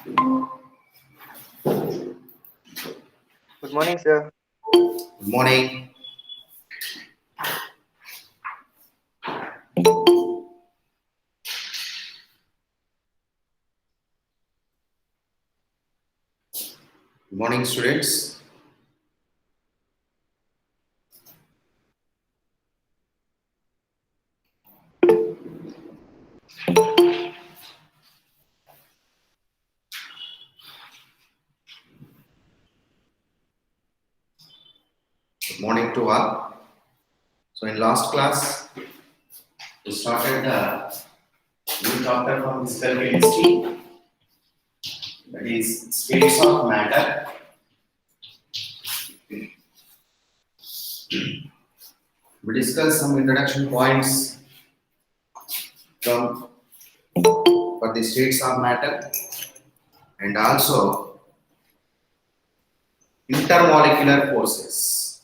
Good morning, sir. Good morning. Good morning, students. Good morning to all. So, in last class, we started the new chapter from physical chemistry, that is states of matter. We discussed some introduction points from for the states of matter and also intermolecular forces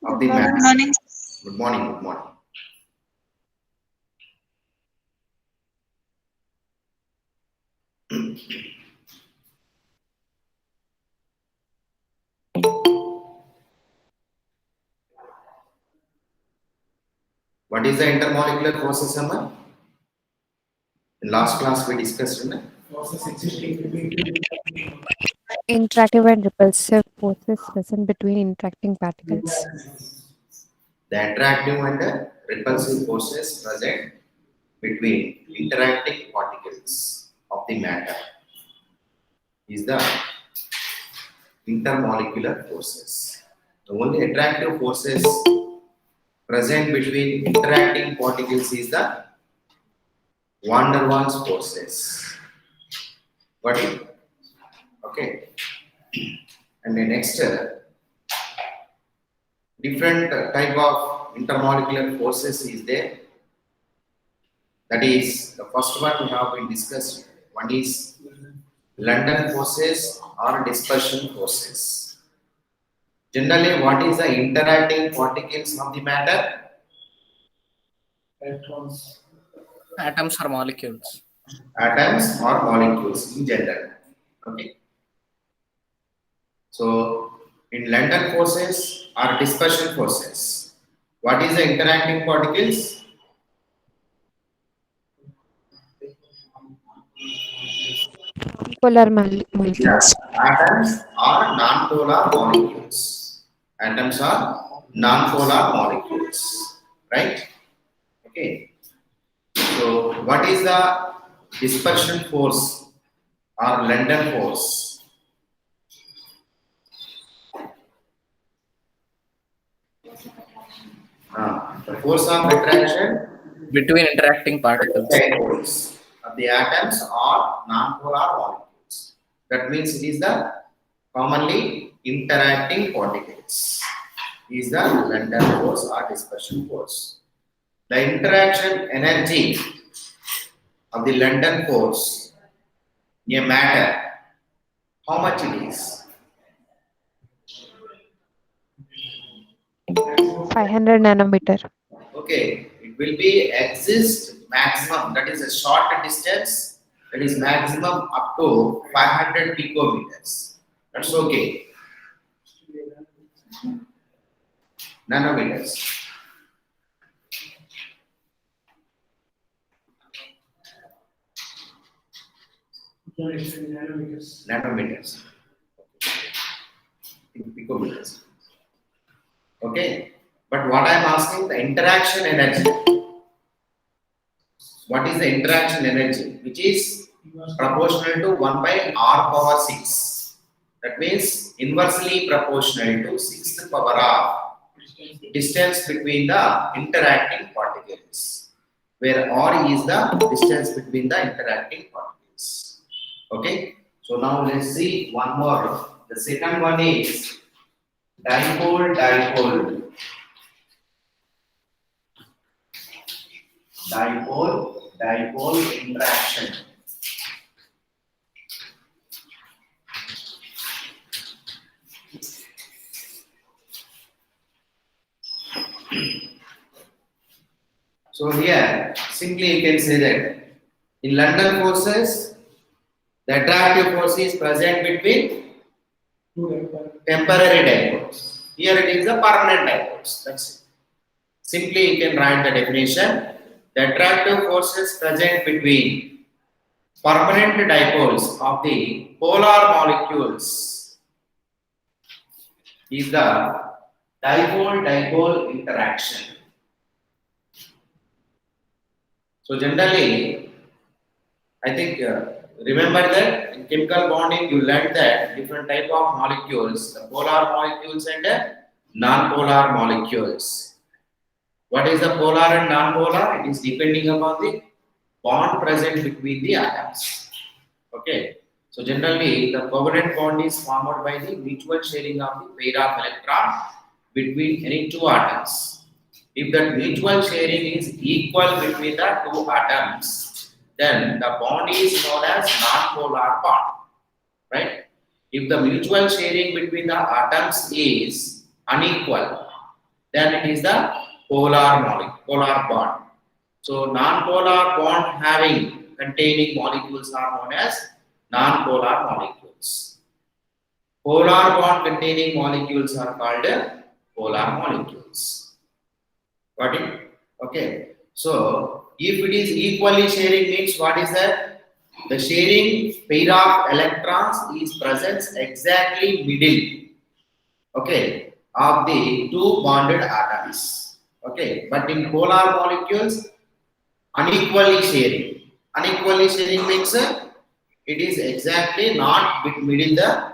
of Good the matter. morning. Morning. Good morning. Good morning. What is the intermolecular forces, Amma? In last class we discussed, right? Interactive and repulsive forces present between interacting particles. The attractive and the repulsive forces present between interacting particles of the matter is the intermolecular forces. The only attractive forces present between interacting particles is the van der Waals forces. Got it? Okay. And the next different type of intermolecular forces is there. That is the first one we have been discussed. One is London forces or dispersion forces. Generally, what is the interacting particles of the matter? Atoms or molecules? Atoms or molecules in general. Okay. So, in London forces or dispersion forces, what is the interacting particles? Polar Yeah, molecules. atoms are non-polar molecules. Atoms are non-polar molecules, right? Okay. So, what is the dispersion force or London force? The force of attraction Between interacting particles. dipoles of the atoms are non-polar molecules. That means it is the commonly interacting particles. Is the London force or dispersion force. The interaction energy of the London force in a matter, how much it is? 500 nanometer. Okay, it will be exist maximum, that is a short distance, that is maximum up to 500 picometers. That's okay. Nanometers. Nanometers. Picometers. Okay. But what I am asking, the interaction energy. What is the interaction energy? Which is proportional to 1 by r power 6. That means inversely proportional to 6th power of distance between the interacting particles, where r is the distance between the interacting particles. Okay. So now let's see one more. The second one is dipole interaction. So here simply you can say that in London forces The attractive force is present between temporary dipoles. Here it is the permanent dipoles. That's it. Simply you can write the definition. The attractive forces present between permanent dipoles of the polar molecules is the dipole-dipole interaction. So generally, I think remember that in chemical bonding you learned that different type of molecules, the polar molecules and non-polar molecules. What is the polar and non-polar? It is depending upon the bond present between the atoms. Okay. So generally, the covalent bond is formed by the mutual sharing of the pair of electron between any two atoms. If that mutual sharing is equal between the two atoms, then the bond is known as non-polar bond. Right? If the mutual sharing between the atoms is unequal, then it is the polar bond. So non-polar bond containing molecules are known as non-polar molecules. Polar bond containing molecules are called polar molecules. Got it? Okay. So if it is equally sharing means what is that? The sharing pair of electrons is present exactly middle. Okay, of the two bonded atoms. Okay, but in polar molecules, unequally sharing. Unequally sharing means it is exactly not between the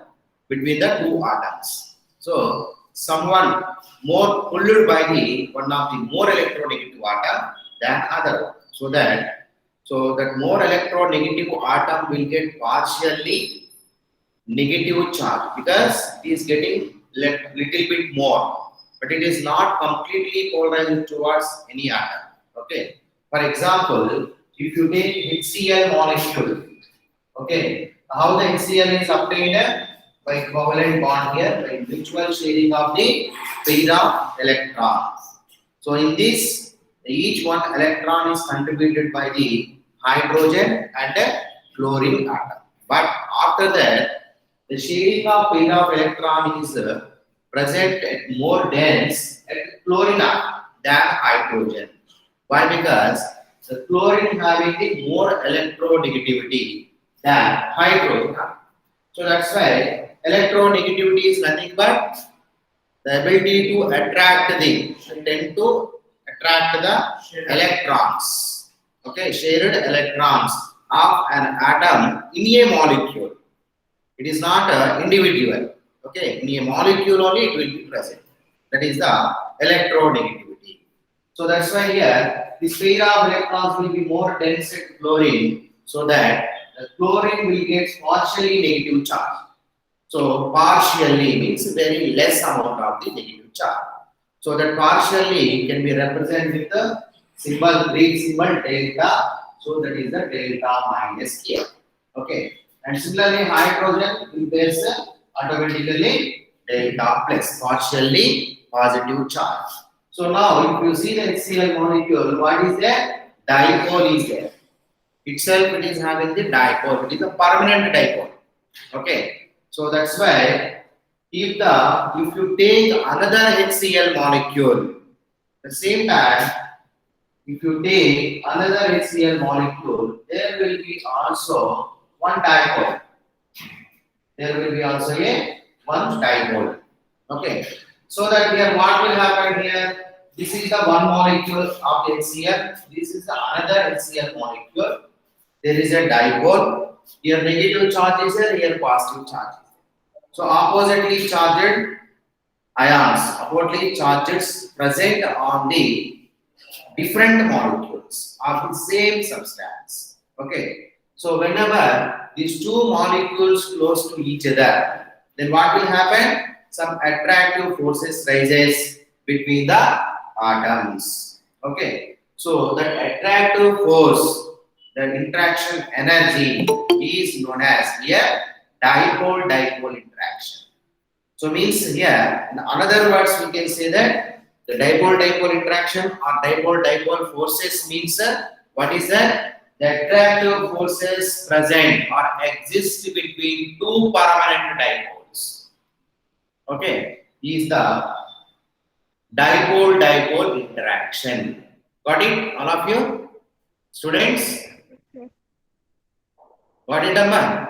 two atoms. So someone more pulled by the one of the more electronegative atom than other. So that more electronegative atom will get partially negative charge because it is getting little bit more, but it is not completely polarized towards any atom. Okay. For example, if you take HCl molecule, okay, how the HCl is obtained? By covalent bond here, by mutual sharing of the pair of electrons. So in this, each one electron is contributed by the hydrogen and the chlorine atom. But after that, the sharing of pair of electron is present at more dense at chlorine atom than hydrogen. Why? Because the chlorine having the more electronegativity than hydrogen. So that's why electronegativity is nothing but the ability to attract the electrons. Okay, shared electrons of an atom in a molecule. It is not an individual. Okay, in a molecule only it will be present. That is the electronegativity. So that's why here this pair of electrons will be more dense at chlorine, so that the chlorine will get partially negative charge. So partially means very less amount of the negative charge. So that partially can be represented with the Greek symbol delta. So that is the delta minus here. Okay. And similarly, hydrogen will bears automatically delta plus, partially positive charge. So now if you see the HCl molecule, what is there? Dipole is there. Itself it is having the dipole. It is a permanent dipole. Okay. So that's why if you take another HCl molecule, at the same time, if you take another HCl molecule, there will be also one dipole. There will be also one dipole. Okay. So that here what will happen here? This is the one molecule of HCl. This is the another HCl molecule. There is a dipole. Here negative charge is here positive charge. So oppositely charged ions, oppositely charges present on the different molecules of the same substance. Okay. So whenever these two molecules close to each other, then what will happen? Some attractive forces rises between the atoms. Okay. So that attractive force, the interaction energy is known as here dipole-dipole interaction. So means here, in other words, we can say that the dipole-dipole interaction or dipole-dipole forces means what is that? the attractive forces present or exist between two permanent dipoles. Okay, is the dipole-dipole interaction. Got it, all of you? Students? Got it, Amma?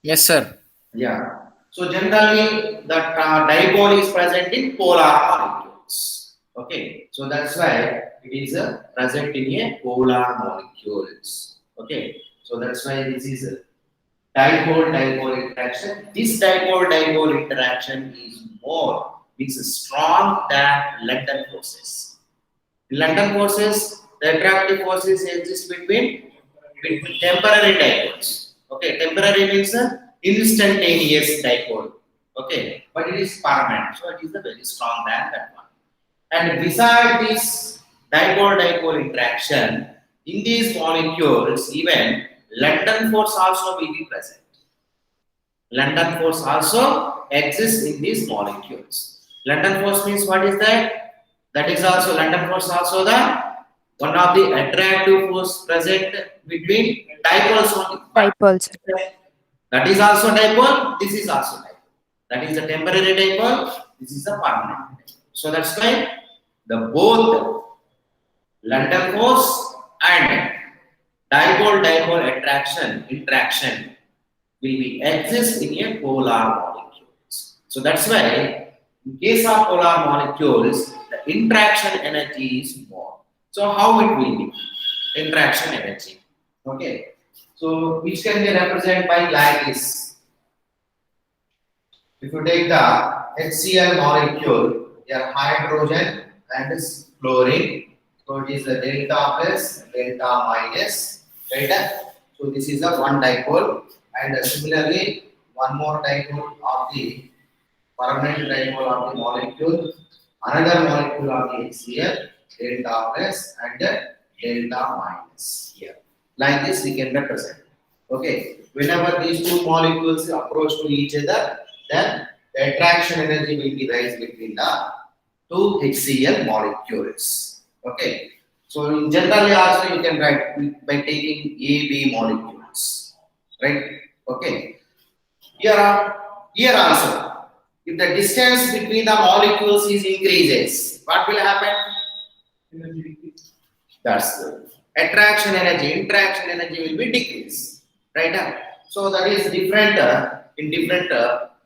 Yes, sir. Yeah. So generally, the dipole is present in polar molecules. Okay. So that's why it is present in a polar molecules. Okay. So that's why this is a dipole-dipole interaction. This dipole-dipole interaction is more, it's strong than London forces. In London forces, the attractive forces exist between temporary dipoles. Okay, temporary means instantaneous dipole. Okay, but it is permanent, so it is a very strong than that one. And beside this dipole-dipole interaction, in these molecules, even London force also will be present. London force also exists in these molecules. London force means what is that? That is also London force also the one of the attractive force present between dipoles only. Dipoles. That is also dipole. This is also dipole. That is a temporary dipole. This is a permanent dipole. So that's why the both London force and dipole-dipole interaction will be exist in a polar molecules. So that's why in case of polar molecules, the interaction energy is more. So how it will be? Interaction energy. Okay. So which can be represented by like this. If you take the HCl molecule, your hydrogen and chlorine. So it is the delta plus, delta minus, right? So this is a one dipole, and similarly one more dipole of the permanent dipole of the molecule, another molecule of the HCl, delta plus and delta minus here. Like this we can represent. Okay, whenever these two molecules approach to each other, then the attraction energy will be raised between the two HCl molecules. Okay, so in generally also you can write by taking AB molecules, right? Okay, here also, if the distance between the molecules is increases, what will happen? That's the attraction energy, interaction energy will be decreased, right? So that is different in different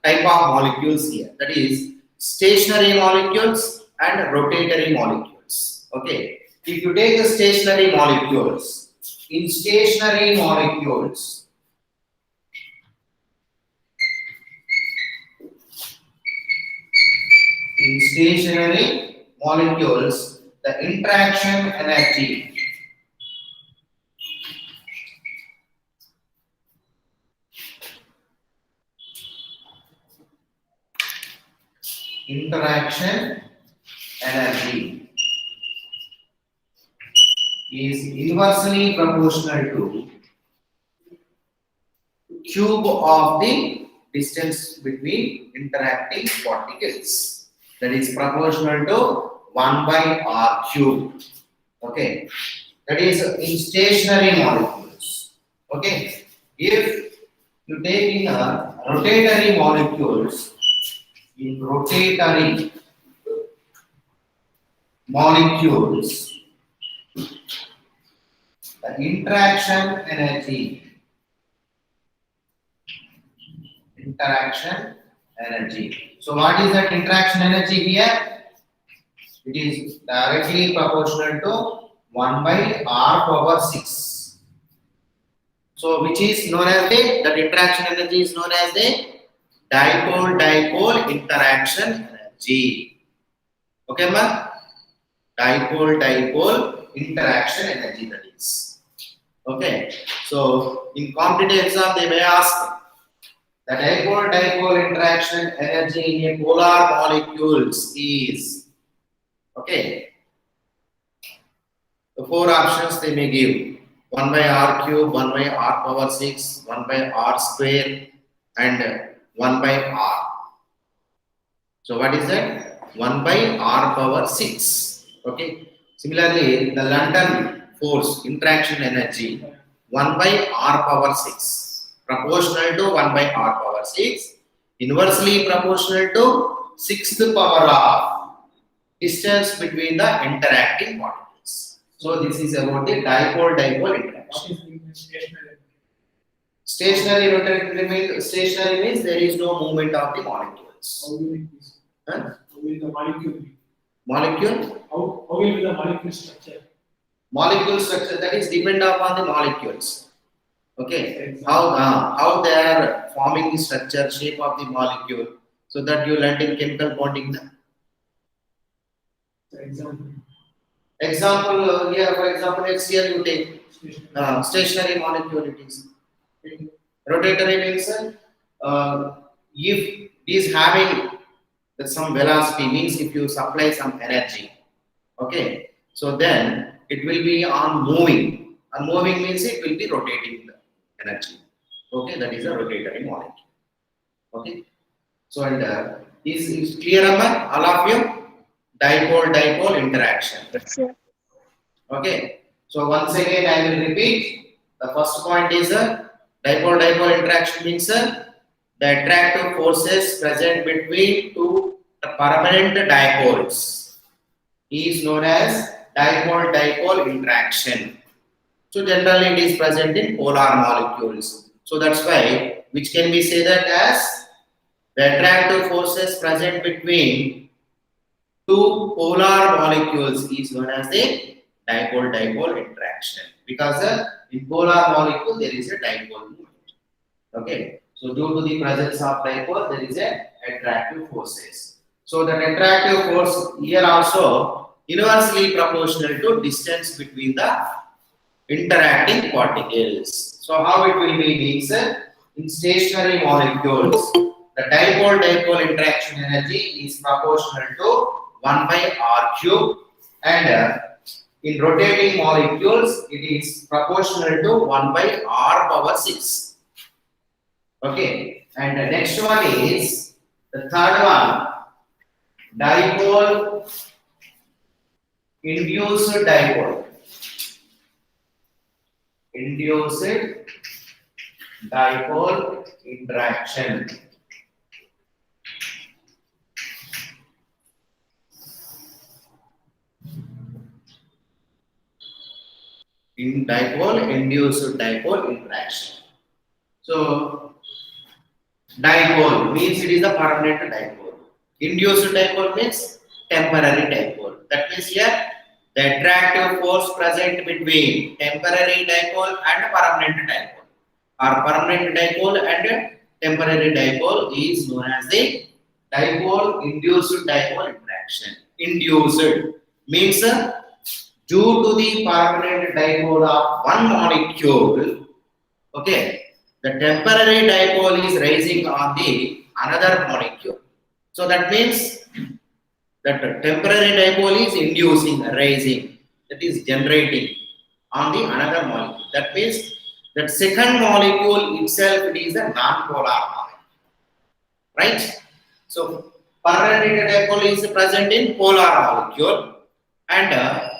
type of molecules here. That is stationary molecules and rotatory molecules. Okay, if you take the stationary molecules, in stationary molecules, the interaction energy is inversely proportional to cube of the distance between interacting particles. That is proportional to 1 by r cube. Okay, that is in stationary molecules. Okay, if you take in rotatory molecules, in rotatory molecules, the interaction energy So what is that interaction energy here? It is directly proportional to 1 by r power 6. So which is known as that interaction energy is known as the dipole-dipole interaction energy. Okay, ma? Dipole-dipole interaction energy, that is. Okay. So in competitive exam they may ask the dipole-dipole interaction energy in a polar molecules is, okay, the four options they may give: 1 by r cube, 1 by r power 6, 1 by r square, and 1 by r. So what is that? 1 by r power 6. Okay. Similarly, the London force interaction energy 1 by r power 6. Proportional to 1 by r power 6. Inversely proportional to 6th power of distance between the interacting particles. So this is about the dipole-dipole interaction. Stationary rotating stationary means there is no movement of the molecules. How will it be? Huh? How will the molecule be? Molecule? How will be the molecule structure? Molecule structure, that is depend upon the molecules. Okay, how they are forming the structure, shape of the molecule, so that you learn in chemical bonding. For example, Here, for example, HCl you take stationary molecule it is. Rotatory means if it is having some velocity, means if you supply some energy, okay, so then it will be on moving. On moving means it will be rotating the energy. Okay, that is a rotatory molecule. Okay, so and is clear, Amma? All of you? Dipole-dipole interaction. Okay, so once again I will repeat. The first point is dipole-dipole interaction means the attractive forces present between two permanent dipoles is known as dipole-dipole interaction. So generally it is present in polar molecules. So that's why, which can be said that as the attractive forces present between two polar molecules is known as the dipole-dipole interaction, because in polar molecule there is a dipole movement. Okay, so due to the presence of dipole there is a attractive forces. So that attractive force here also inversely proportional to distance between the interacting particles. So how it will be means in stationary molecules the dipole-dipole interaction energy is proportional to 1 by r cube, and in rotating molecules it is proportional to 1 by r power 6. Okay, and the next one is the third one, dipole induced dipole. Induced dipole interaction. In dipole induced dipole interaction. So dipole means it is a permanent dipole. Induced dipole means temporary dipole. That means here the attractive force present between temporary dipole and permanent dipole, or permanent dipole and temporary dipole is known as the dipole induced dipole interaction. Induced means due to the permanent dipole of one molecule, okay, the temporary dipole is rising on the another molecule. So that means that the temporary dipole is inducing, rising, that is generating on the another molecule. That means that second molecule itself it is a non-polar molecule, right? So permanent dipole is present in polar molecule, and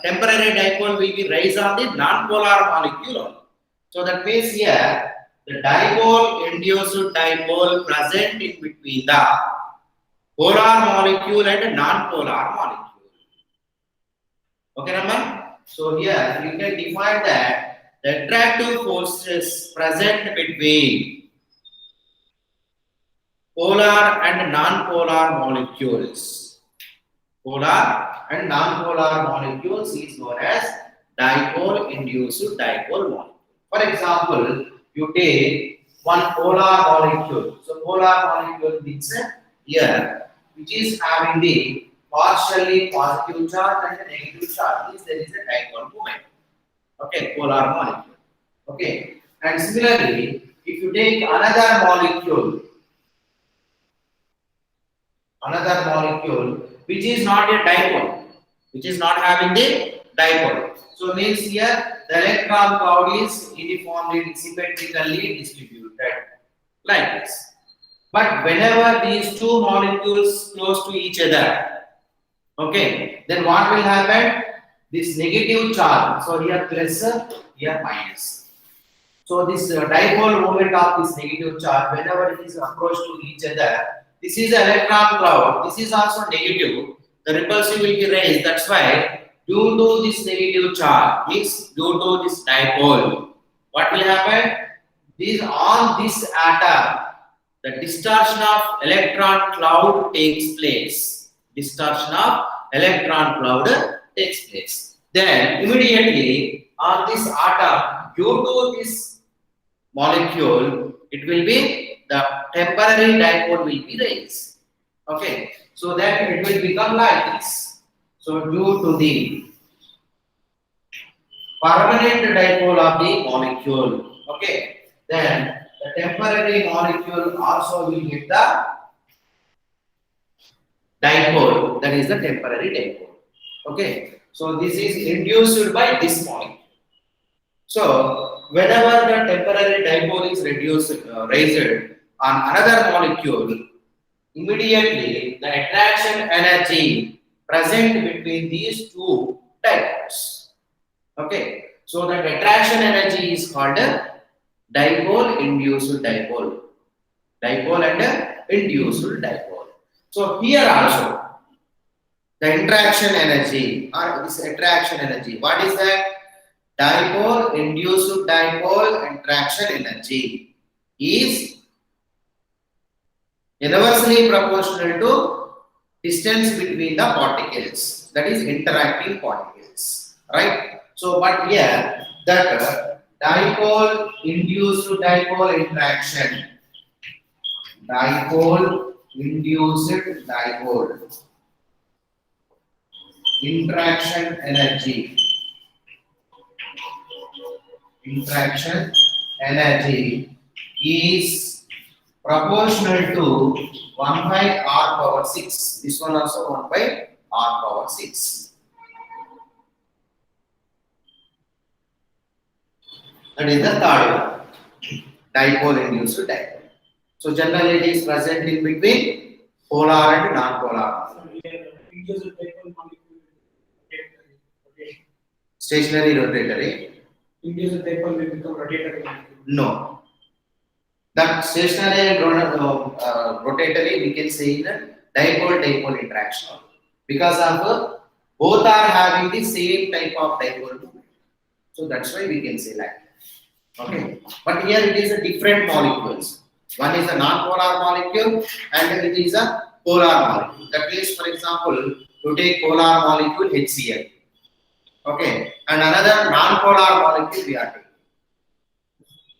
temporary dipole will be raised on the non-polar molecule. So that means here the dipole induced dipole present in between the polar molecule and non-polar molecule. Okay, Raman? So here you can define that the attractive forces present between polar and non-polar molecules. Polar and non-polar molecules is known as dipole-induced dipole molecule. For example, you take one polar molecule. So polar molecule means here which is having the partially positive charge and a negative charge. Means there is a dipole moment. Okay, polar molecule. Okay, and similarly, if you take another molecule which is not a dipole, which is not having the dipole. So means here the electron cloud is uniformly symmetrically distributed like this. But whenever these two molecules close to each other, okay, then what will happen? This negative charge. So here plus, here minus. So this dipole moment of this negative charge, whenever it is approached to each other, this is an electron cloud. This is also negative. The repulsive will be raised. That's why due to this negative charge, means due to this dipole, what will happen? This on this atom, the distortion of electron cloud takes place. Distortion of electron cloud takes place. Then immediately on this atom, due to this molecule, it will be the temporary dipole will be raised. Okay, so then it will become like this. So due to the permanent dipole of the molecule, okay, then the temporary molecule also will get the dipole, that is the temporary dipole. Okay, so this is induced by this molecule. So whenever the temporary dipole is raised on another molecule, immediately the attraction energy present between these two dipoles. Okay, so that attraction energy is called a dipole induced dipole. Dipole and induced dipole. So here also the interaction energy or this attraction energy, what is that? Dipole induced dipole interaction energy is inversely proportional to distance between the particles, that is interacting particles, right? So but here that dipole induced dipole interaction, dipole induced dipole interaction energy is proportional to 1 by r power 6. This one also 1 by r power 6. That is the third one, dipole induced dipole. So generally it is present in between polar and non-polar. Induced dipole molecule rotation. Stationary rotatory. Induced dipole will become rotatory molecule. No. That stationary and rotatory we can say in a dipole-dipole interaction because of both are having the same type of dipole movement. So that's why we can say like that. Okay. But here it is a different molecules. One is a non-polar molecule and it is a polar molecule. That means, for example, to take polar molecule HCl. Okay. And another non-polar molecule we are taking.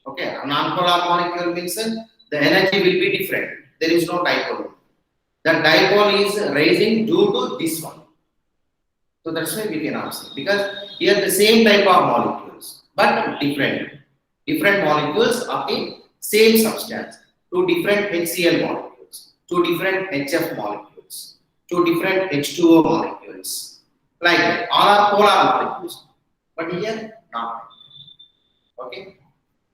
Okay, a non-polar molecule means the energy will be different. There is no dipole. The dipole is raising due to this one. So that's why we can answer. Because here the same type of molecules, but different. Different molecules of the same substance. Two different HCl molecules. Two different HF molecules. Two different H2O molecules. Like that. All are polar molecules. But here, not. Okay.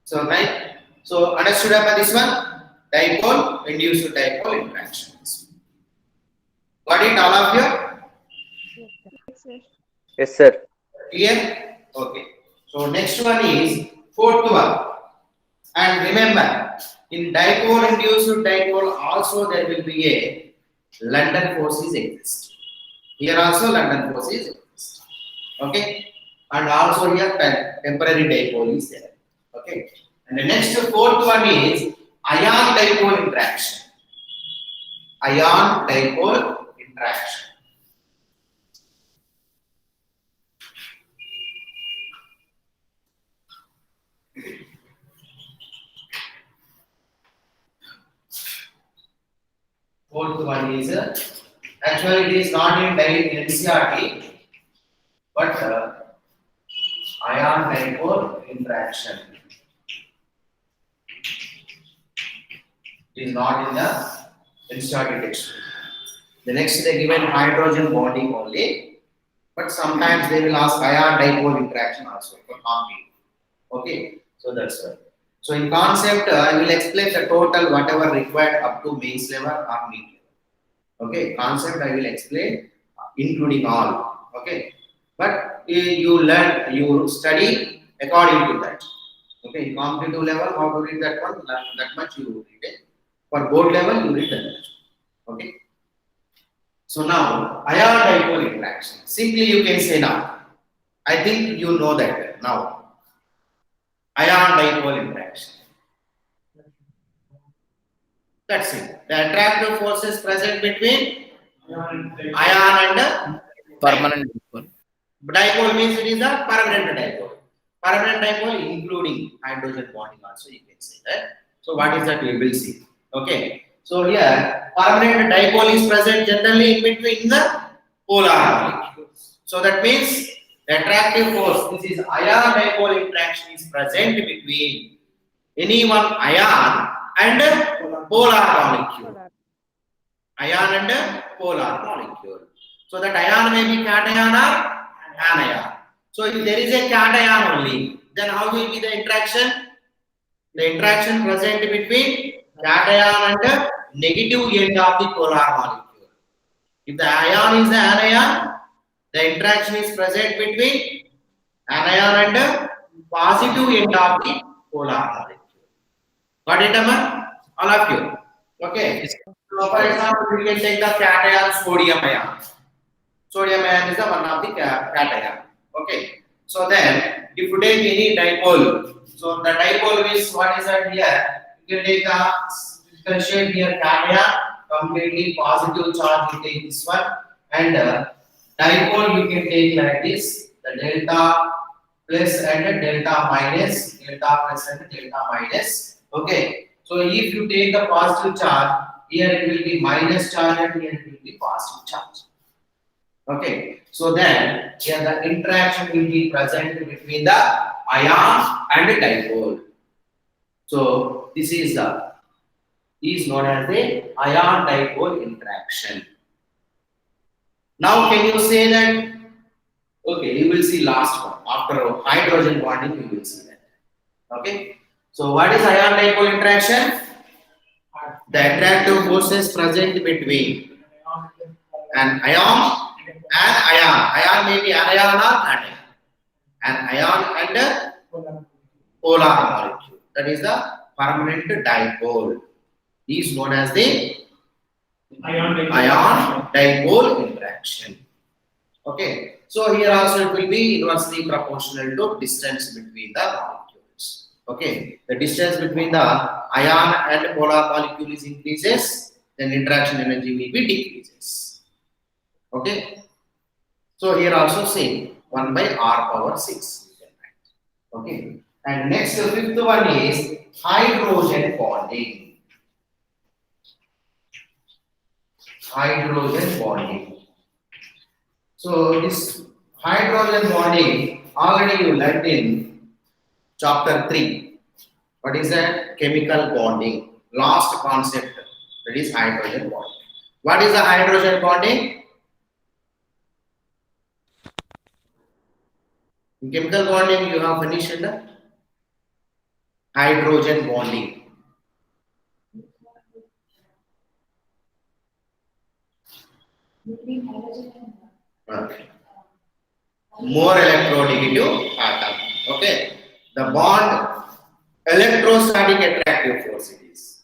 So right, so understood about this one? Dipole induced dipole interactions. Got it, all of you? Yes, sir. Clear? Okay. So next one is fourth one. And remember, in dipole induced dipole also there will be a London forces exist. Here also London forces exist. Okay. And also here temporary dipole is there. Okay, and the next fourth one is ion dipole interaction. Ion dipole interaction. Fourth one is actually it is not in NCERT, but ion dipole interaction. It is not in the NCERT textbook. The next they given hydrogen bonding only, but sometimes they will ask ion dipole interaction also for company. Okay, so that's why. So in concept, I will explain the total whatever required up to mains level or mean level. Okay, concept I will explain including all. Okay, but you learn, you study according to that. Okay, in competitive level, how to read that one? That much you read it. For board level, you read that much. Okay. So now, ion dipole interaction. Simply you can say now. I think you know that now. Ion dipole interaction. That's it. The attractive forces present between ion and Permanent dipole. dipole means it is a permanent dipole. Permanent dipole including hydrogen bonding also you can say that. So what is that we will see. Okay. So here permanent dipole is present generally in between the polar molecules. So that means the attractive force, this is ion dipole interaction is present between any one ion and polar molecule. Ion and polar molecule. So that ion may be cation or anion. So if there is a cation only, then how will be the interaction? The interaction present between cation and the negative end of the polar molecule. If the ion is the anion, the interaction is present between anion and the positive end of the polar molecule. Got it, Amma? All of you. Okay. So for example, we can take the cation sodium ion. Sodium ion is the one of the cation. Okay. So then, if you take any dipole, so the dipole is what is that here? You can take the differentiate here cation, completely positive charge. You take this one, and dipole you can take like this: the delta plus and the delta minus, delta plus and delta minus. Okay. So if you take the positive charge, here it will be minus charge and here it will be positive charge. Okay. So then here the interaction will be present between the ion and the dipole. So this is known as the ion dipole interaction. Now can you say that? Okay, you will see last one after hydrogen bonding. You will see that. Okay. So what is ion dipole interaction? The attractive forces present between an ion and ion. Ion may be anion or anion. An ion and a polar molecule. That is the permanent dipole. Is known as the ion dipole interaction. Okay. So here also it will be inversely proportional to distance between the molecules. Okay. The distance between the ion and polar molecule is increases, then interaction energy will be decreases. Okay. So here also same 1 by r power 6. Okay. And next the fifth one is hydrogen bonding. Hydrogen bonding. So this hydrogen bonding already you learned in chapter 3. What is that? Chemical bonding. Last concept, that is hydrogen bonding. What is the hydrogen bonding? In chemical bonding, you have finished the hydrogen bonding. Okay. More electronegative atom. Okay. The bond electrostatic attractive force it is.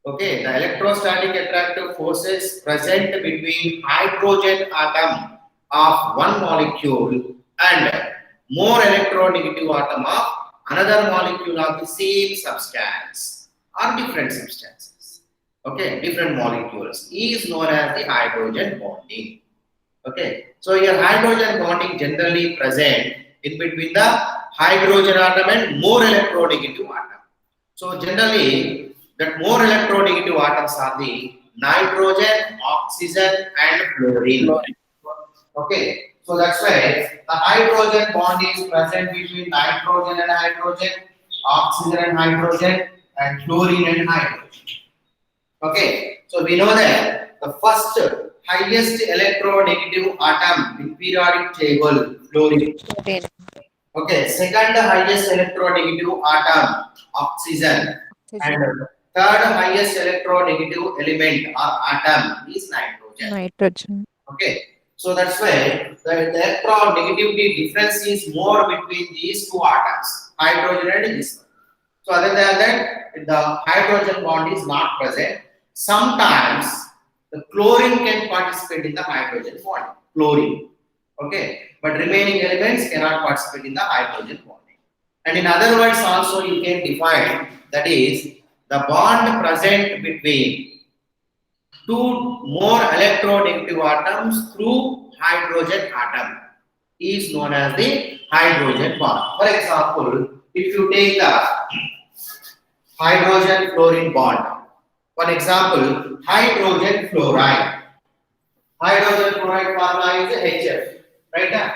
Okay. The electrostatic attractive forces present between hydrogen atom of one molecule and more electronegative atom of another molecule of the same substance or different substances. Okay, different molecules is known as the hydrogen bonding. Okay, so your hydrogen bonding generally present in between the hydrogen atom and more electronegative atom. So generally, that more electronegative atoms are the nitrogen, oxygen, and fluorine. Okay. So that's why the hydrogen bond is present between nitrogen and hydrogen, oxygen and hydrogen, and fluorine and hydrogen. Okay, so we know that the first highest electronegative atom in periodic table, fluorine. Okay, second highest electronegative atom, oxygen, and third highest electronegative element or atom is nitrogen. Okay. So that's why the electron negativity difference is more between these two atoms, hydrogen and this one. So other than that, the hydrogen bond is not present. Sometimes the chlorine can participate in the hydrogen bond. Chlorine. Okay. But remaining elements cannot participate in the hydrogen bonding. And in other words, also you can define, that is the bond present between two more electronegative atoms through hydrogen atom is known as the hydrogen bond. For example, if you take the hydrogen fluorine bond, for example, hydrogen fluoride. Hydrogen fluoride formula is HF, right now.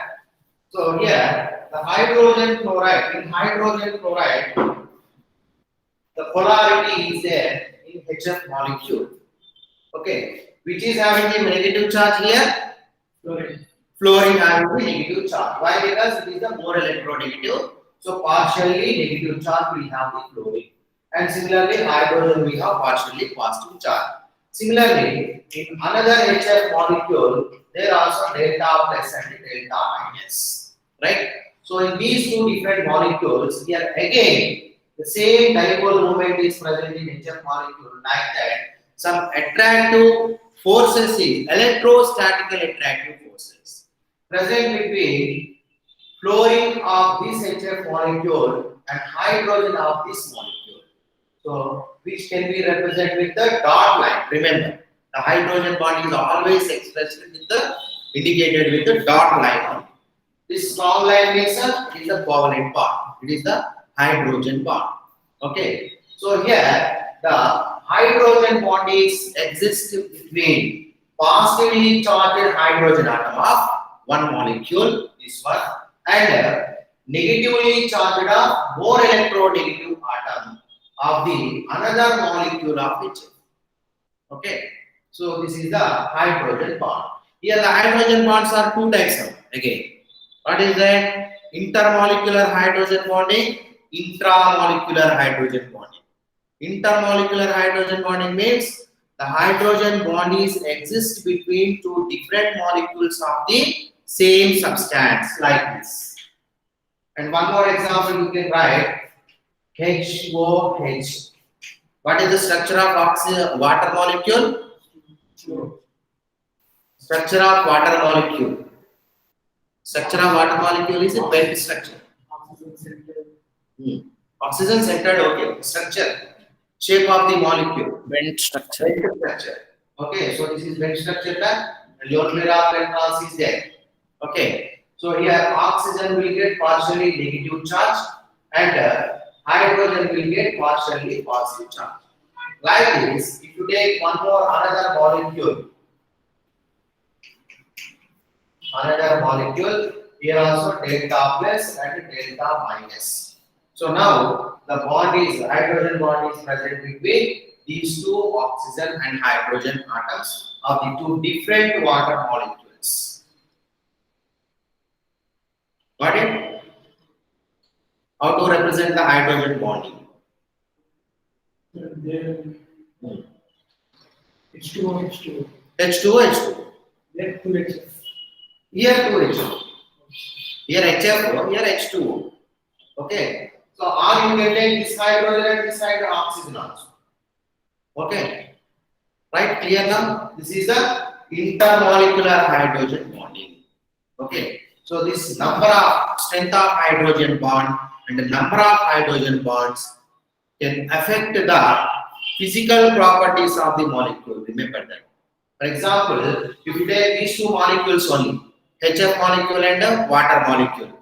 So here, the hydrogen fluoride, in hydrogen fluoride, the polarity is there in HF molecule. Okay, which is having the negative charge here? Fluorine. Fluorine having the negative charge. Why? Because it is the more electronegative. So partially negative charge will have the fluorine. And similarly, hydrogen will have partially positive charge. Similarly, in another HF molecule, there are also delta plus and delta minus. Right? So in these two different molecules, here again, the same dipole moment is present in HF molecule like that. Some attractive forces is electrostatical attractive forces present between fluorine of this HF molecule and hydrogen of this molecule. So, which can be represented with the dot line. Remember, the hydrogen bond is always expressed with the indicated with the dot line. This strong line means it is the covalent bond. It is the hydrogen bond. Okay. So here the hydrogen bond is exists between positively charged hydrogen atom of one molecule, this one, and negatively charged of more electronegative atom of the another molecule of which. Okay. So this is the hydrogen bond. Here the hydrogen bonds are two types of again. What is that? Intermolecular hydrogen bonding, intramolecular hydrogen bonding. Intermolecular hydrogen bonding means the hydrogen bonds exist between two different molecules of the same substance like this. And one more example you can write HOH. What is the structure of water molecule? Structure of water molecule. Structure of water molecule is a belt structure. Oxygen centered, okay. Structure. Shape of the molecule. Bent structure. Belt structure. Okay, so this is belt structure. And your trans is there. Okay, so here oxygen will get partially negative charge and hydrogen will get partially positive charge. Like this, if you take one more another molecule, here also delta plus and delta minus. So now the hydrogen bond is present between these two oxygen and hydrogen atoms of the two different water molecules. Got it? How to represent the hydrogen bonding? H2O. H2O. Then 2HF. Here 2HO. Here HFO, here H2O. Okay. So are you getting this hydrogen and this oxygen also? Okay. Right? Clear now? This is the intermolecular hydrogen bonding. Okay. So this strength of hydrogen bond and the number of hydrogen bonds can affect the physical properties of the molecule. Remember that. For example, if you take these two molecules only, HF molecule and a water molecule.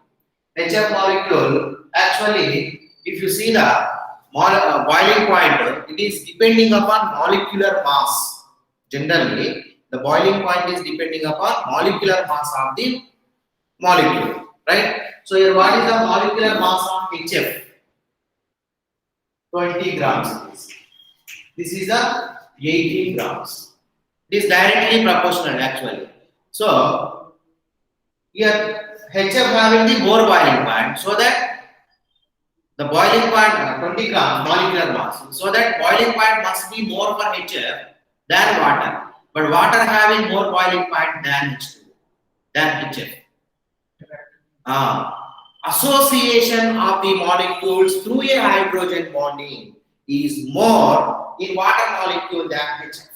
HF molecule, actually, if you see the boiling point, it is depending upon molecular mass. Generally, the boiling point is depending upon molecular mass of the molecule, right? So here, what is the molecular mass of HF? 20 grams. This is the 18 grams. It is directly proportional actually. So here HF having the more boiling point, so that the boiling point 20 grams molecular mass, so that boiling point must be more for HF than water. But water having more boiling point than H2 than HF. association of the molecules through a hydrogen bonding is more in water molecule than HF.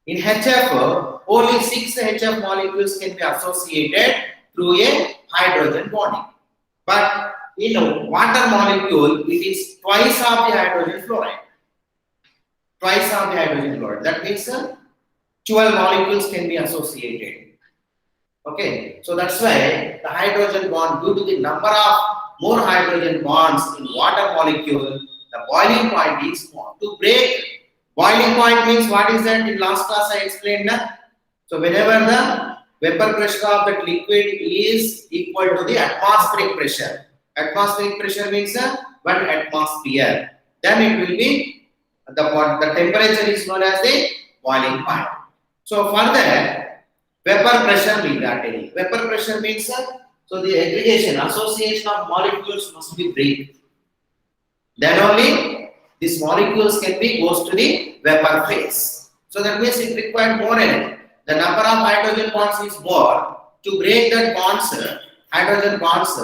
In HF, only 6 HF molecules can be associated through a hydrogen bonding. But in a water molecule, it is twice of the hydrogen fluoride. Twice of the hydrogen fluoride. That means 12 molecules can be associated. Okay, so that's why the hydrogen bond, due to the number of more hydrogen bonds in water molecule, the boiling point is more. To break boiling point means what is that? In last class I explained that. So whenever the vapor pressure of that liquid is equal to the atmospheric pressure. Atmospheric pressure means 1 atmosphere. Then it will be the temperature is known as the boiling point. So further, vapor pressure means that. Vapor pressure means so the aggregation, association of molecules must be break. Then only these molecules can be goes to the vapor phase. So that means it requires more energy. The number of hydrogen bonds is more. To break that bonds, hydrogen bonds,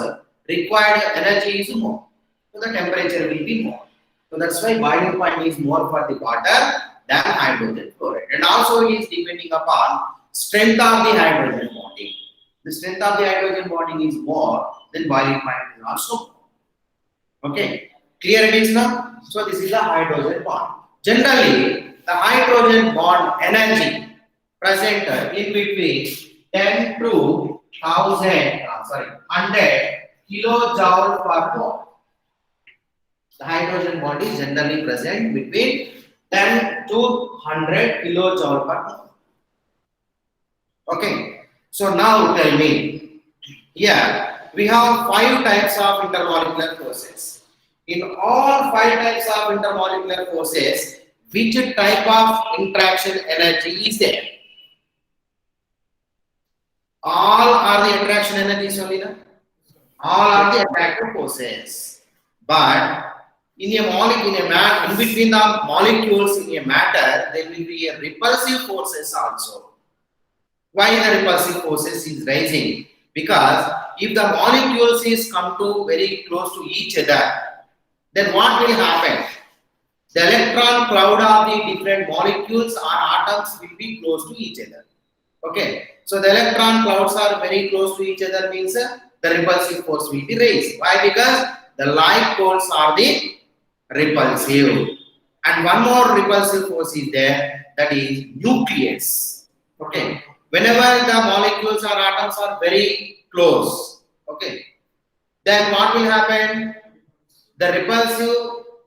required energy is more. So the temperature will be more. So that's why boiling point is more for the water than hydrogen fluoride. And also it is depending upon strength of the hydrogen bonding. The strength of the hydrogen bonding is more, then boiling point is also more. Okay, clear it is now? So this is the hydrogen bond. Generally, the hydrogen bond energy present in between 10 to 100 kilojoule per mole. The hydrogen bond is generally present between 10 to 100 kilojoule per mole. Okay, so now tell me, here we have 5 types of intermolecular forces. In all 5 types of intermolecular forces, which type of interaction energy is there? All are the attraction energies only, no? All are the attractive forces. But in a molecule, in between the molecules in a matter, there will be a repulsive forces also. Why the repulsive forces is rising? Because if the molecules is come to very close to each other, then what will happen? The electron cloud of the different molecules or atoms will be close to each other. Okay, so the electron clouds are very close to each other means the repulsive force will be raised. Why? Because the like poles are the repulsive. And one more repulsive force is there, that is nucleus. Okay, whenever the molecules or atoms are very close, okay, then what will happen? The repulsive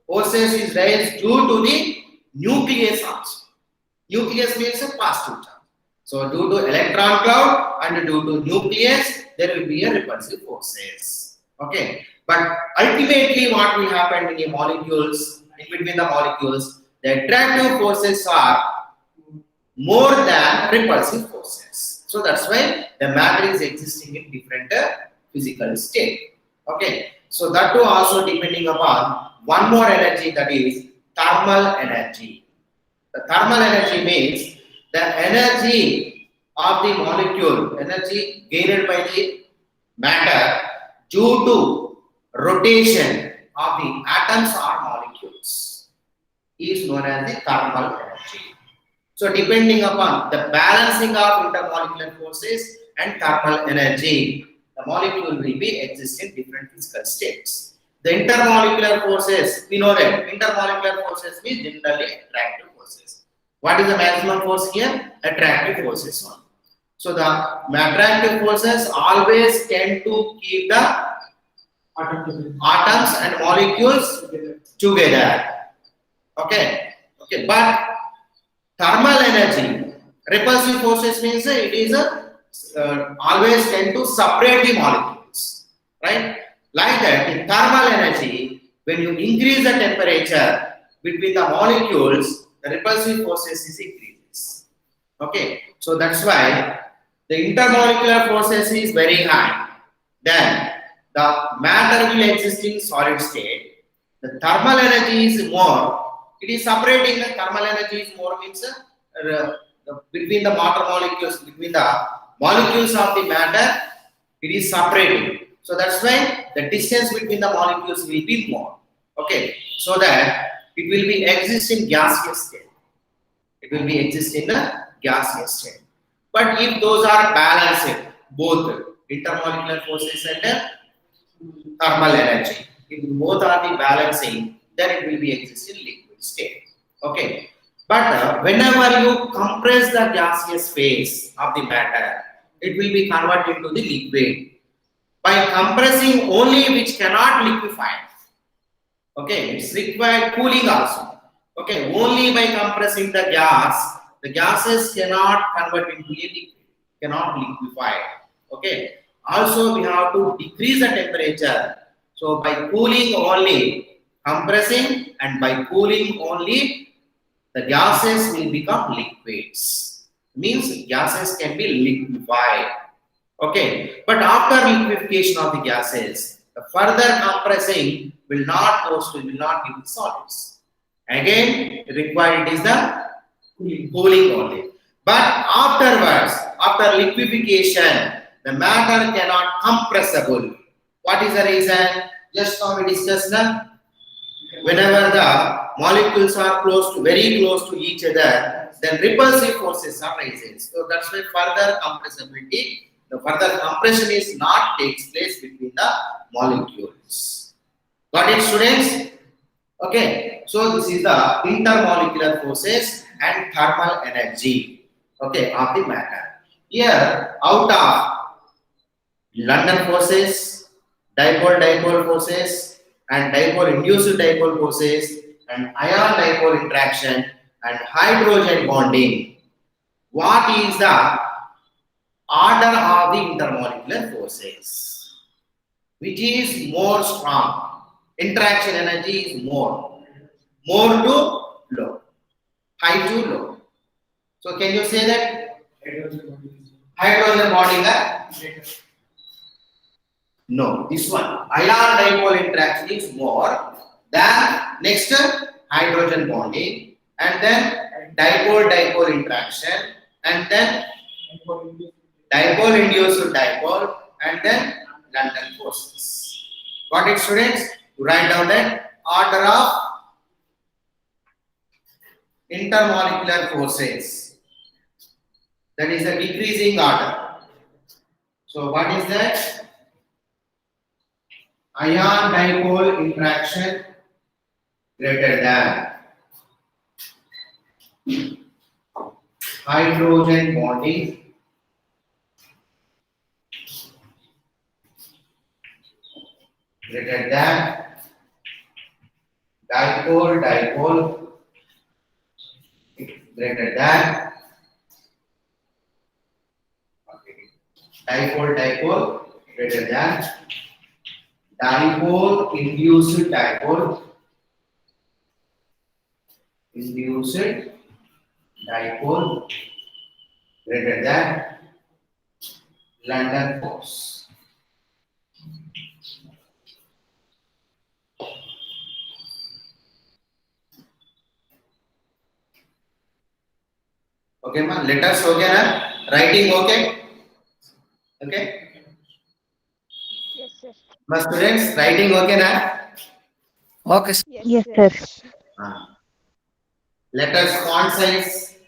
forces is raised due to the nucleus also. Nucleus means a positive charge. So due to electron cloud and due to nucleus, there will be a repulsive forces. Okay, but ultimately what will happen in the molecules, in between the molecules, the attractive forces are more than repulsive forces. So that's why the matter is existing in different physical state. Okay, so that too also depending upon one more energy, that is thermal energy. The thermal energy means the energy of the molecule, energy gained by the matter due to rotation of the atoms or molecules is known as the thermal energy. So depending upon the balancing of intermolecular forces and thermal energy, the molecule will be exist in different physical states. The intermolecular forces, we know that intermolecular forces is generally attractive forces. What is the maximum force here? Attractive forces one. So the attractive forces always tend to keep the atoms and molecules together. Okay, okay, but thermal energy, repulsive forces means it is always tend to separate the molecules, right? Like that, in thermal energy, when you increase the temperature between the molecules, the repulsive forces is increases. Okay, so that's why the intermolecular forces is very high. Then the matter will exist in solid state. The thermal energy is more. It is separating. The thermal energy is more means between the matter molecules, between the molecules of the matter, it is separating. So that's why the distance between the molecules will be more. Okay, so that it will be exist in gaseous state. It will be exist in the gaseous state. But if those are balanced, both intermolecular forces and thermal energy, if both are the balancing, then it will be exist in liquid state. Okay. But whenever you compress the gaseous phase of the matter, it will be converted to the liquid. By compressing only which cannot liquefy. Okay, it's required cooling also. Okay, only by compressing the gases cannot convert into a liquid, cannot liquefy. Okay, also we have to decrease the temperature. So by cooling only, compressing and by cooling only, the gases will become liquids. Means gases can be liquefied. Okay, but after liquefaction of the gases, the further compressing will not give the solids. Again, required is the cooling only. But afterwards, after liquefaction, the matter cannot compressible. What is the reason? Just now we discussed that whenever the molecules are very close to each other, then repulsive forces are rising. So that's why further compressibility, the further compression is not takes place between the molecules. Got it, students? Okay, so this is the intermolecular forces and thermal energy, okay, of the matter. Here, out of London forces, dipole forces, and dipole-induced dipole forces, and ion-dipole interaction, and hydrogen bonding, what is the order of the intermolecular forces? Which is more strong? Interaction energy is more to low, high to low. So can you say that hydrogen bonding? No, this one ion dipole interaction is more than next hydrogen bonding, and then dipole interaction, and then dipole induced dipole, and then London forces. Got it, students? Write down that order of intermolecular forces. That is a decreasing order. So what is that? Ion dipole interaction greater than hydrogen bonding greater than dipole greater than dipole greater than dipole induced dipole greater than London force. Okay, man. Letters okay, na? Writing okay? Okay. Yes, sir. My students, writing okay, na? Okay, sir. Yes, sir. Letters, font size,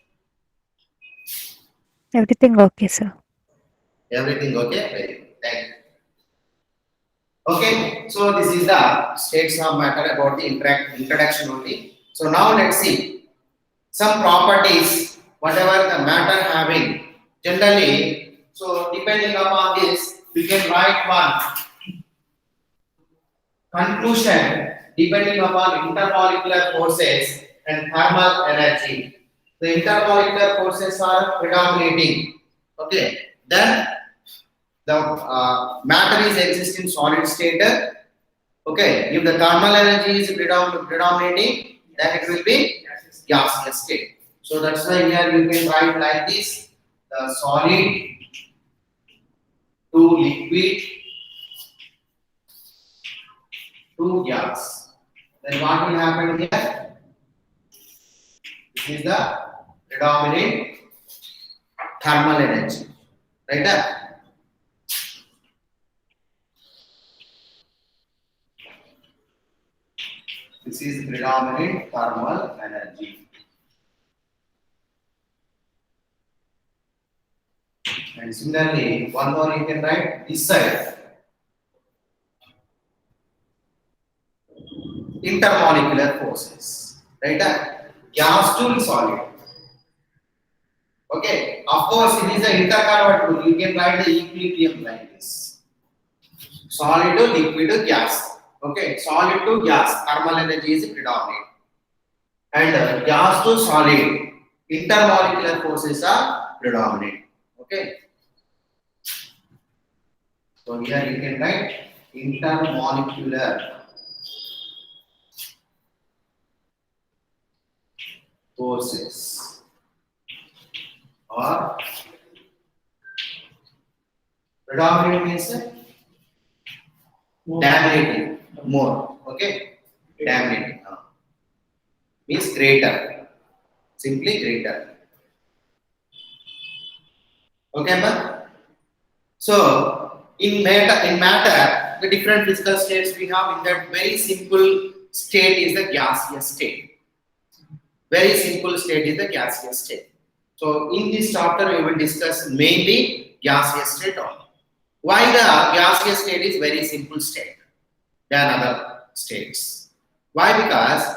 Everything okay, sir. everything okay? Very good. Thank you. Okay, so this is the states of matter about the introduction only. So now let's see some properties, whatever the matter having. Generally, so depending upon this, we can write one conclusion depending upon intermolecular forces and thermal energy. The intermolecular forces are predominating. Okay, then the matter is exist in solid state. Okay, if the thermal energy is predominating, then it will be gaseous state. So that's why here you can write like this: the solid to liquid to gas. Then what will happen here? This is the predominant thermal energy, right? This is predominant thermal energy. And similarly, one more you can write this side. Intermolecular forces. Right? Gas to solid. Okay. Of course, it is an interconvertible. You can write the equilibrium like this. Solid to liquid to gas. Okay. Solid to gas. Thermal energy is predominant. And gas to solid. Intermolecular forces are predominant. Okay. So here you can write intermolecular forces or predominant means dominating more. Okay, dominating means greater, simply greater. Okay, ma? So in matter, the different physical states we have. In that very simple state is the gaseous state. Very simple state is the gaseous state. So in this chapter we will discuss mainly gaseous state only. Why the gaseous state is very simple state than other states? Why? Because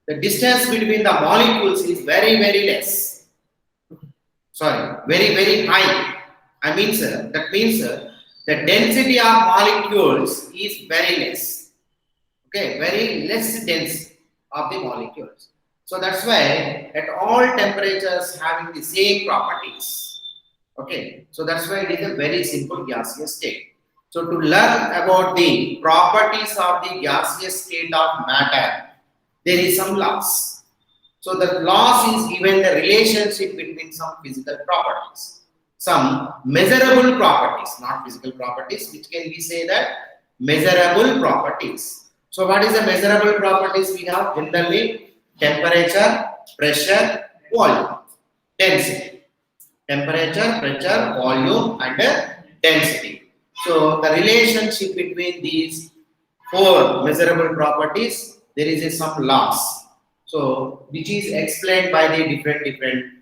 the distance between the molecules is very less. Sorry, very high. I mean, sir, that means the density of molecules is very less. Okay, very less dense of the molecules. So that's why at all temperatures having the same properties. Okay, so that's why it is a very simple gaseous state. So to learn about the properties of the gaseous state of matter, there is some laws. So the laws is given the relationship between some physical properties, some measurable properties, not physical properties, which can we say that measurable properties. So what is the measurable properties we have? Generally, temperature, pressure, volume, density. Temperature, pressure, volume and density. So the relationship between these four measurable properties, there is some laws. So which is explained by the different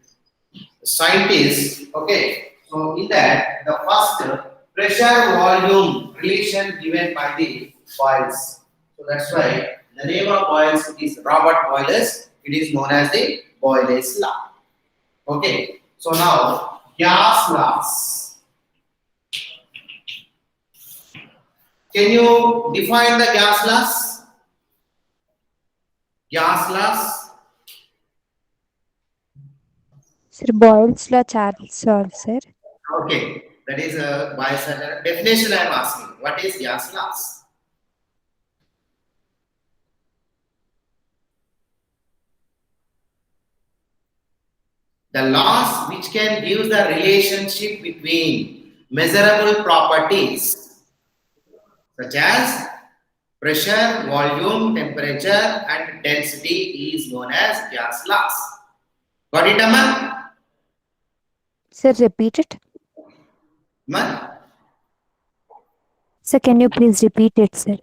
scientists. Okay. So in that, the first pressure volume relation given by the Boyle's. So that's why the name of Boyle's is Robert Boyle's. It is known as the Boyle's law. Okay. So now gas laws. Can you define the gas laws? Gas laws. Sir, Boyle's law, Charles law, sir. Okay, that is a definition I am asking. What is gas laws? The laws which can give the relationship between measurable properties such as pressure, volume, temperature and density is known as gas laws. Got it, Amma? Sir, repeat it. Amma? Sir, can you please repeat it, sir?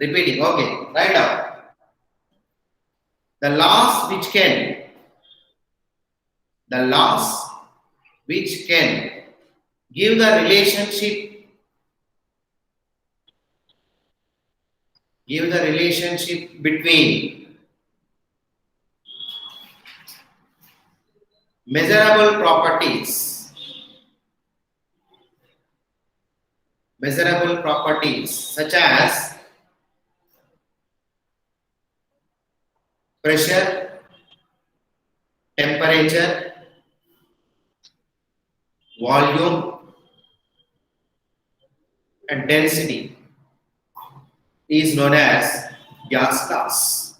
Repeating, okay, write down. The laws which can give the relationship between measurable properties such as pressure, temperature, volume and density is known as gas laws.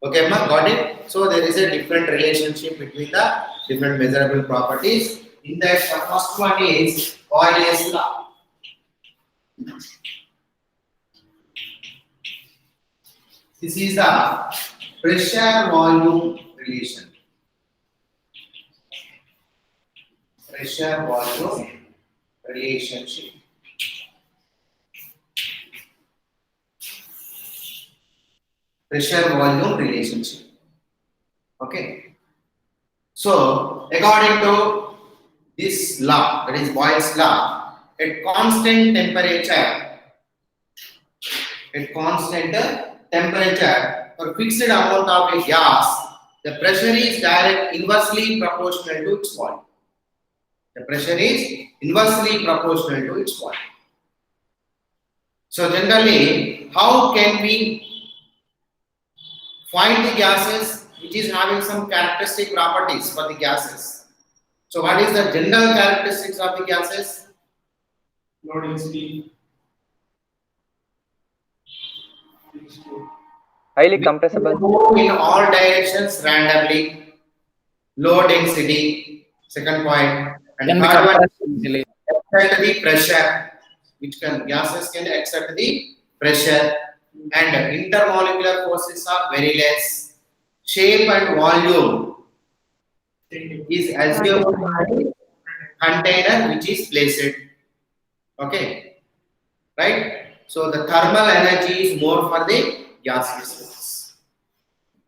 Okay, ma, got it? So there is a different relationship between the different measurable properties. In that, the first one is Boyle's law. This is the pressure volume relation. pressure volume relationship. Pressure volume relationship. Okay. So according to this law, that is Boyle's law, at constant temperature for fixed amount of a gas, the pressure is inversely proportional to its volume. The pressure is inversely proportional to its volume. So generally, how can we find the gases which is having some characteristic properties for the gases? So what is the general characteristics of the gases? Low density. H2O. Highly compressible. Move in all directions randomly. Low density. Second point. And Can be third one, compressed easily. accept the pressure. Gases can accept the pressure. And intermolecular forces are very less. Shape and volume is assumed by the container which is placed. Okay, right? So the thermal energy is more for the gases.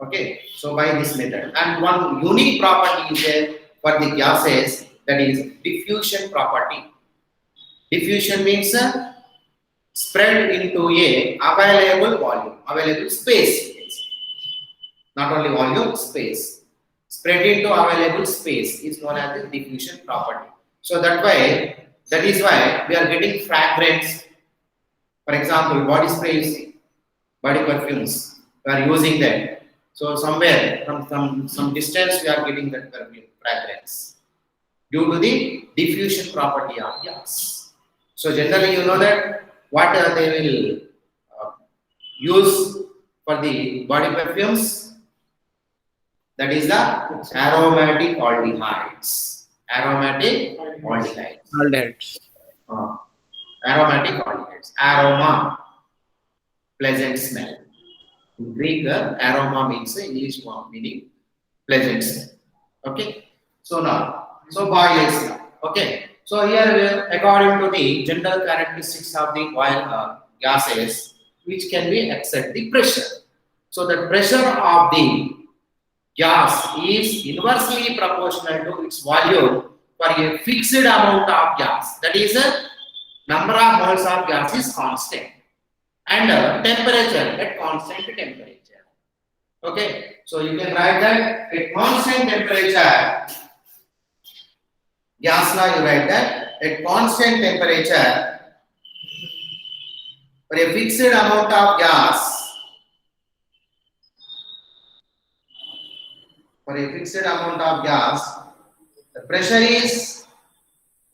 Okay, so by this method, and one unique property is there for the gases, that is diffusion property. Diffusion means spread into a available volume, available space. Not only volume, space. Spread into available space is known as the diffusion property. So that is why we are getting fragrance. For example, body sprays, body perfumes, we are using that. So somewhere from some distance we are getting that perfume fragrance due to the diffusion property of gas. So generally, you know that what they will use for the body perfumes, that is the aromatic aldehydes. Aromatic aldehydes. Aldehydes. Aromatic aldehydes. Aroma, pleasant smell. In Greek, aroma means English meaning pleasant smell. Okay. So now, so Boyle's law. Okay. So here, according to the general characteristics of the oil gases, which can be accept the pressure. So the pressure of the gas is inversely proportional to its volume for a fixed amount of gas. That is, number of moles of gas is constant, and temperature at constant temperature. Okay, so you can write that at constant temperature. Gas law, you write that at constant temperature for a fixed amount of gas. For a fixed amount of gas, the pressure is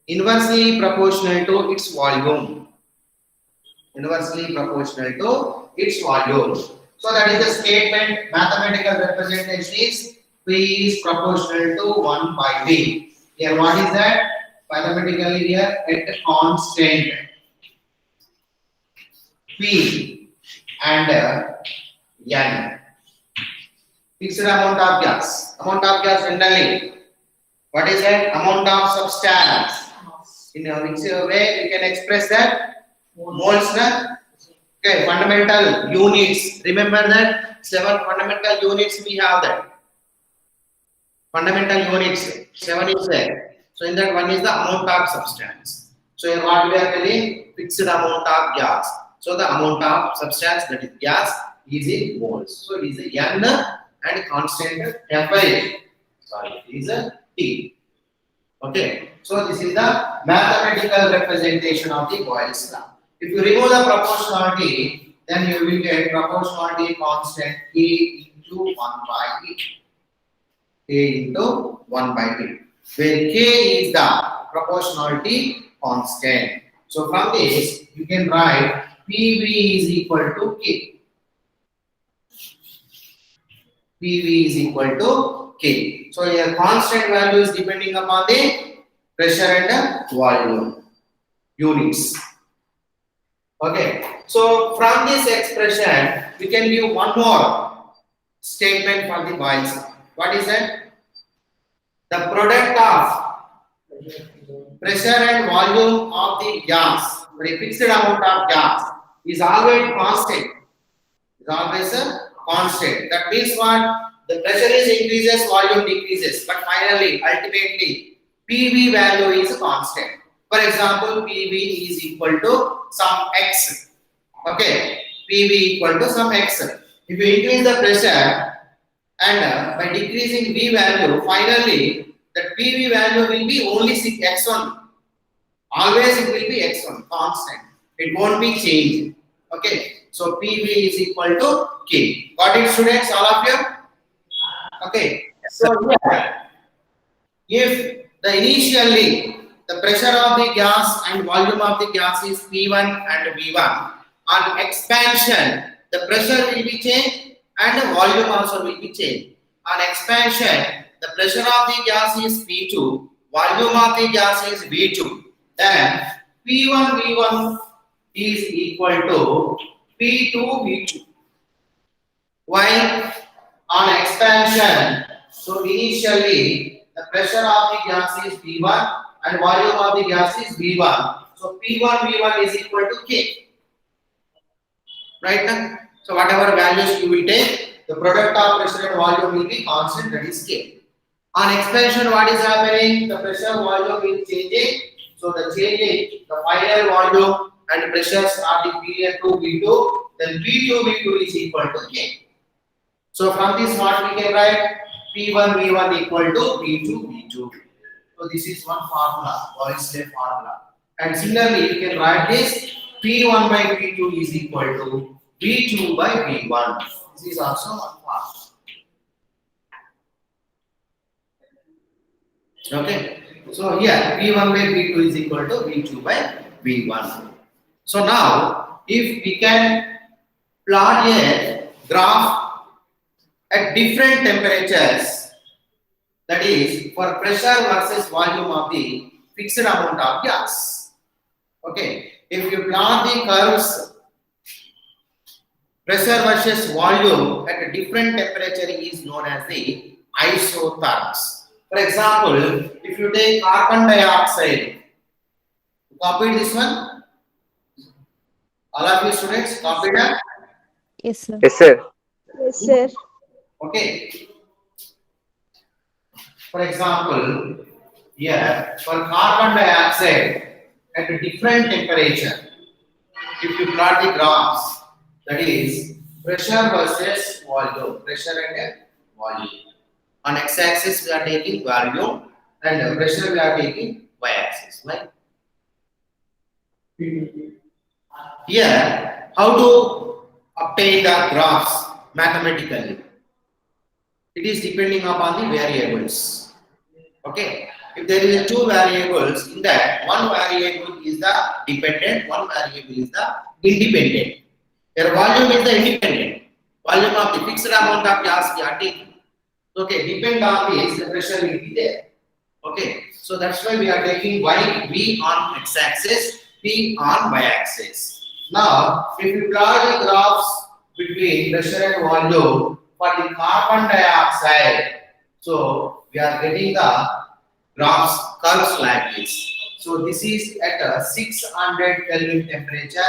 inversely proportional to its volume. Inversely proportional to its volume. So that is the statement. Mathematical representation is P is proportional to 1 by V. Here what is that? Mathematically here at constant P and N. Fixed amount of gas. Amount of gas generally. What is that? Amount of substance. In which way you can express that? Moles. Okay, fundamental units. Remember that 7 fundamental units we have that. Fundamental units 7 is there. So in that one is the amount of substance. So here what we are telling? Fixed amount of gas. So the amount of substance, that is gas, is in moles. So it is a N and constant temperature. Sorry, it is a T. Okay. So this is the mathematical representation of the Boyle's law. If you remove the proportionality, then you will get proportionality constant K into 1 by P. K into 1 by P. Where K is the proportionality constant. So from this, you can write PV is equal to K. PV is equal to K. So your constant value is depending upon the pressure and volume units. Okay. So from this expression, we can give one more statement for the Boyle's law. What is that? The product of pressure and volume of the gas, the fixed amount of gas is always constant. Is always a constant. That means what? The pressure is increases, volume decreases, but finally, ultimately, PV value is constant. For example, PV is equal to some X. Okay, PV equal to some X. If you increase the pressure and by decreasing V value, finally, the PV value will be only X1. Always it will be X1, constant. It won't be changed. Okay, so PV is equal to K. Got it, students, all of you? Okay, so here, if the initially the pressure of the gas and volume of the gas is P1 and V1, on expansion, the pressure will be changed and the volume also will be changed. On expansion, the pressure of the gas is P2, volume of the gas is V2. Then P1 V1 is equal to P2 V2. While on expansion, so initially the pressure of the gas is P1 and volume of the gas is V1. So P1 V1 is equal to K. Right now, so whatever values you will take, the product of pressure and volume will be constant, that is K. On expansion, what is happening? The pressure volume is changing. So the changing, the final volume and pressures are the P2 V2, then P2 V2 is equal to K. So from this what we can write? P1 V1 equal to P2 V2. So this is one formula, Boyle's formula. And similarly, you can write this P1 by P2 is equal to V2 by V1. This is also one formula. Okay. So here V1 by V2 is equal to V2 by V1. So now if we can plot a graph at different temperatures, that is for pressure versus volume of the fixed amount of gas. Okay. If you plot the curves pressure versus volume at a different temperature is known as the isotherms. For example, if you take carbon dioxide, copy this one. All of you students, copy that. Yes, sir. Yes, sir. Yes, sir. Okay. For example, here for carbon dioxide at a different temperature, if you plot the graphs, that is pressure versus volume, pressure and volume. On x-axis we are taking volume and pressure we are taking y-axis. Right? Here, how to obtain the graphs mathematically? It is depending upon the variables. Okay. If there is two variables, in that one variable is the dependent, one variable is the independent. Your volume is the independent. Volume of the fixed amount of gas we are taking. Okay, depend on this, the pressure will be there. Okay, so that's why we are taking V on x-axis, P on y-axis. Now, if you plot the graphs between pressure and volume for the carbon dioxide, so we are getting the graphs curves like this. So this is at a 600 Kelvin temperature,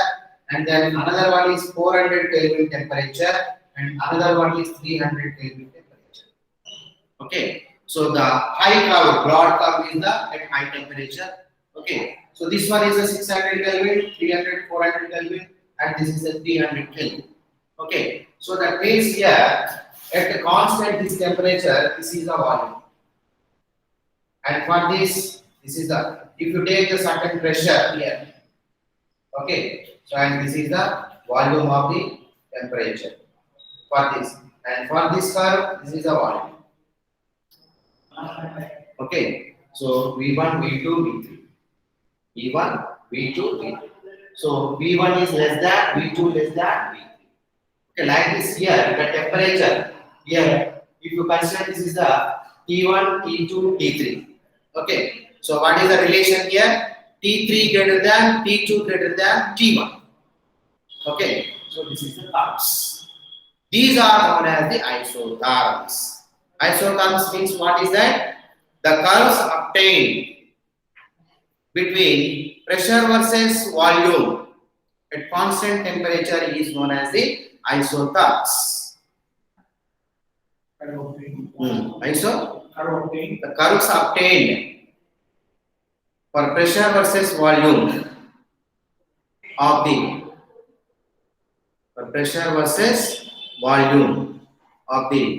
and then another one is 400 Kelvin temperature, and another one is 300 Kelvin temperature. Okay, so the high curve, broad curve is the at high temperature. Okay, so this one is a 600 Kelvin, 300, 400 Kelvin, and this is a 300 Kelvin. Okay, so that means here at a constant this temperature, this is the volume, and for this is the, if you take the certain pressure here. Okay, so and this is the volume of the temperature for this, and for this curve, this is the volume. Okay, so V1, V2, V3. V1, V2, V3. So V1 is less than, V2 less than, V3. Okay, like this here, the temperature here, if you consider this is the T1, T2, T3. Okay, so what is the relation here? T3 greater than, T2 greater than T1. Okay, so this is the curves. These are known as the isotherms. Isotherms means what is that? The curves obtained between pressure versus volume at constant temperature is known as the isotherms. The curves obtained for pressure versus volume of the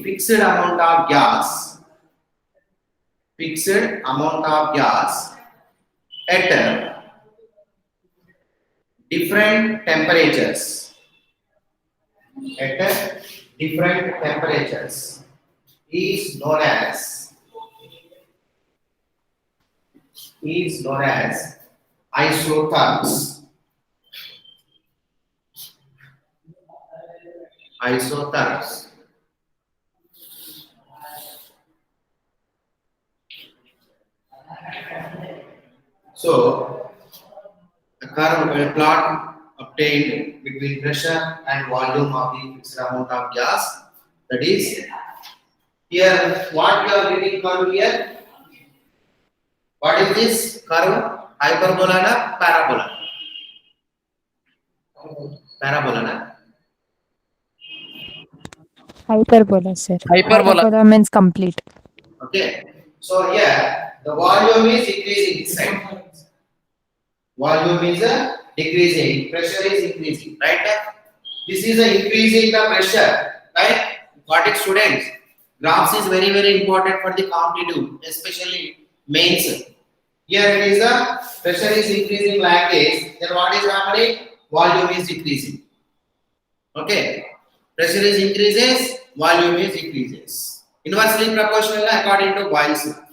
fixed amount of gas at different temperatures is known as isotherms. So, the curve will plot obtained between pressure and volume of the fixed amount of gas. That is, here what you are getting curve here? What is this curve? Hyperbola na parabola? Parabola na? Hyperbola, sir. Hyperbola. Hyperbola means complete. Okay. So here the volume is increasing this side. Volume is decreasing, pressure is increasing, right? This is increasing the pressure, right? Got it, students? Graphs is very, very important for the competitive, especially mains. Here it is the pressure is increasing like this. Then what is happening? Volume is decreasing. Okay. Pressure is increases, volume is decreases. Inversely proportional according to Boyle's law.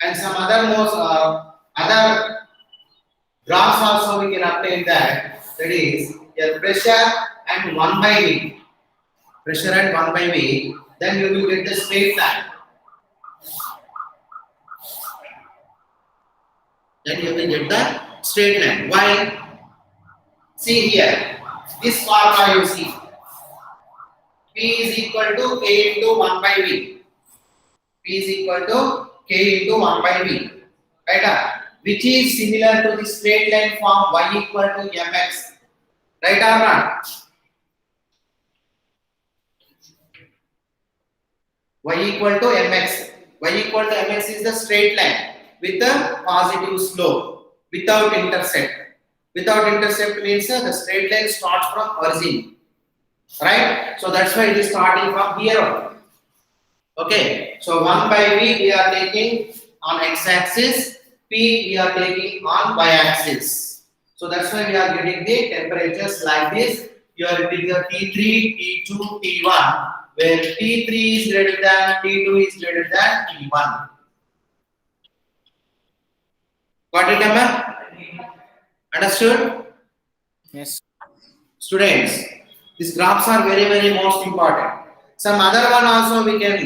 And some other graphs also we can obtain that is your pressure and 1 by V. Pressure and 1 by V, then you will get the straight line. Why? See here, this formula you see. P is equal to K into 1 by V. P is equal to K into 1 by V. Right? Which is similar to the straight line form y equal to mx. Right or not? Y equal to mx. Y equal to mx is the straight line with a positive slope without intercept. Without intercept means the straight line starts from origin. Right? So that's why it is starting from here. Okay. So 1 by V we are taking on x-axis. P we are taking on y-axis. So that's why we are getting the temperatures like this. You are getting the T3, T2, T1, where T3 is greater than T2 is greater than T1. Got it, Emma? Understood? Yes. Students, these graphs are very, very most important. Some other one also we can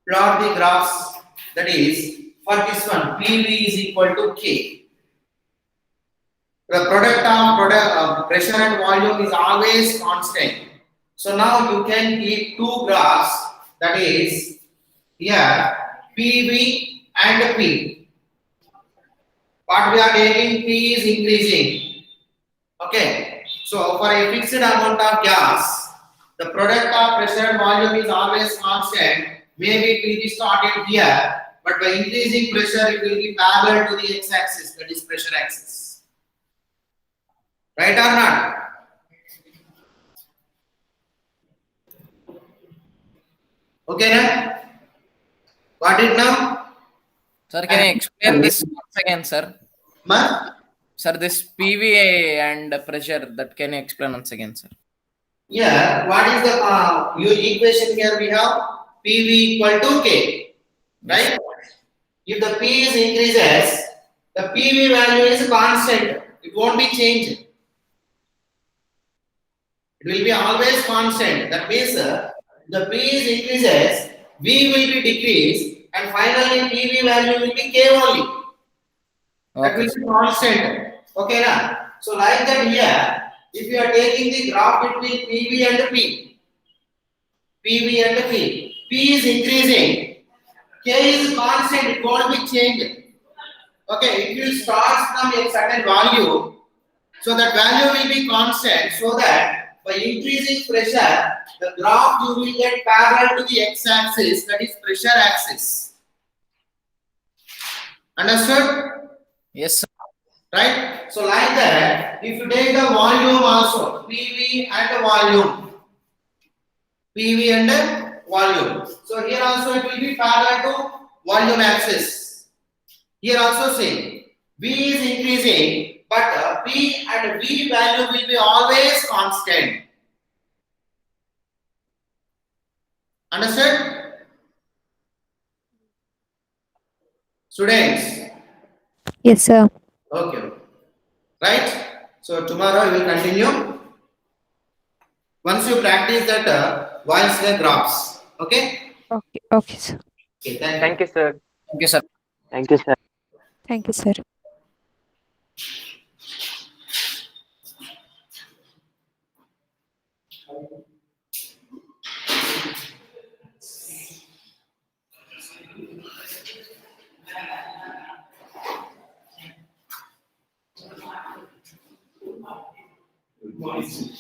plot the graphs. That is, for this one, PV is equal to K. The product of pressure and volume is always constant. So now you can keep two graphs. That is, here PV and P. What we are taking, P is increasing. Okay. So for a fixed amount of gas, the product of pressure and volume is always constant. Maybe it will be started here, but by increasing pressure, it will be parallel to the x-axis, that is pressure axis. Right or not? Okay, now? Got it now? Sir, can you explain this once again, sir? Ma? Sir, this PVA and pressure, that can you explain once again, sir? Yeah, what is the your equation here we have? PV equal to K, right? If the P is increases, the PV value is constant. It won't be changed. It will be always constant. That means the P is increases, V will be decreased, and finally PV value will be K only. That will be constant. Okay, na? So like that here, if you are taking the graph between PV and P, PV and P is increasing, K is constant, it won't be changed. Okay, it will start from a certain value. So that value will be constant, so that by increasing pressure, the graph you will get parallel to the x-axis, that is pressure axis. Understood? Yes, sir. Right? So like that, if you take the volume also, PV and volume. PV and volume. So here also it will be parallel to volume axis. Here also same. V is increasing, but P and V value will be always constant. Understood? Students? Yes, sir. Okay. Right? So tomorrow we will continue. Once you practice that, voice the graphs. Okay? Okay. Okay, sir. Okay, thank you. Thank you, sir. Thank you, sir. Thank you, sir. Thank you, sir. Good morning.